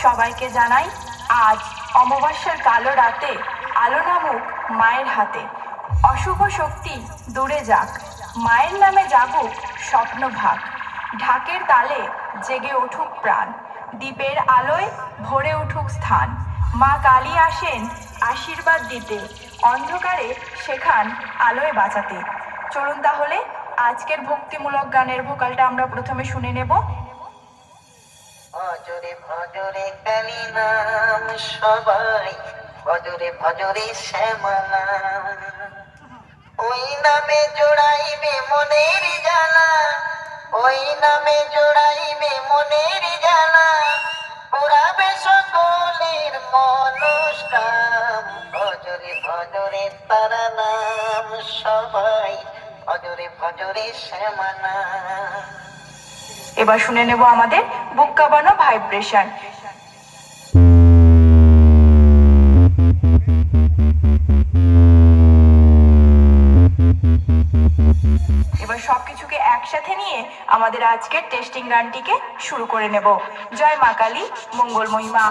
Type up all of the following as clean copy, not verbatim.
সবাইকে জানাই আজ অমাবস্যার কালো রাতে আলো নামুক মায়ের হাতে। অশুভ শক্তি দূরে যাক, মায়ের নামে জাগুক স্বপ্ন ভাগ। ঢাকের তালে জেগে উঠুক প্রাণ, দ্বীপের আলোয় ভরে উঠুক স্থান। মা কালী আসেন আশীর্বাদ দিতে, অন্ধকারে শেখান আলোয় বাঁচাতে। চলুন তাহলে আজকের ভক্তিমূলক গানের ভোকালটা আমরা প্রথমে শুনে নেব। ভজরে ভজরে কালী নাম, সবাই ভজরে ভজরে শ্যামা নাম। ওই নামে জোড়াইবে মনের জ্বালা, ওই নামে জোড়াইবে মনের জ্বালা। পুরাবে সকলের মনস্কাম, ভজরে ভজরে তারা নাম, সবাই ভজরে ভজরে শ্যামা নাম। এবার শুনে নেব আমাদের বুক কাঁপানো ভাইব্রেশন। এবার সবকিছুকে একসাথে নিয়ে আমাদের আজকের টেস্টিং গানটিকে শুরু করে নেব। জয় মা কালী, মঙ্গলময়ী মা।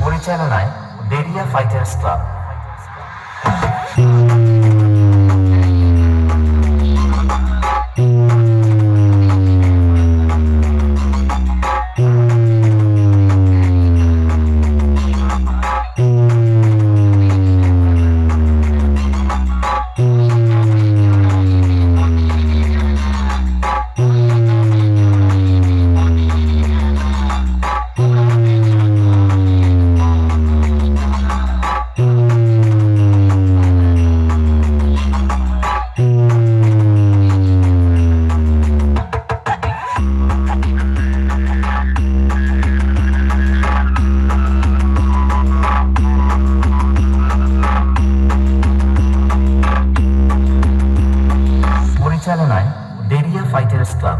পরিচালনায় বেরিয়া ফাইটার্স ক্লাব। পরিচালনায় বেরিয়া ফাইটার্স ক্লাব।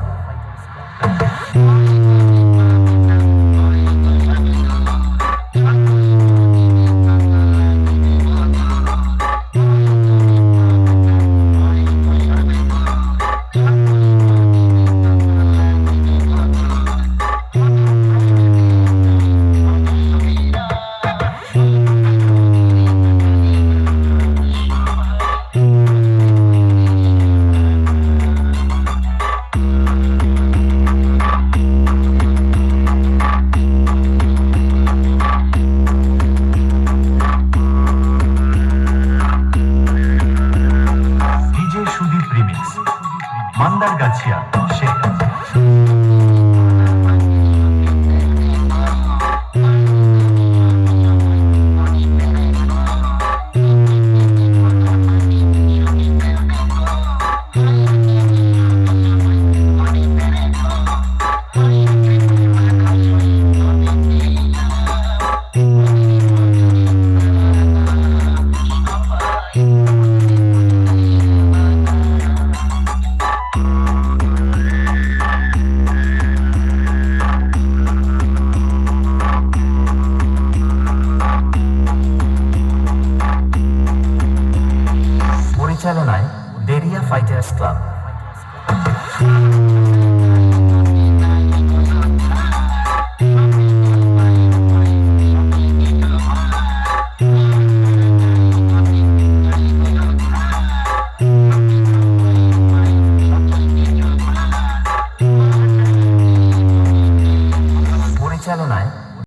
মান্দারগাছিয়া শেখ। পরিচালনায় বেরিয়া ফাইটার্স ক্লাব।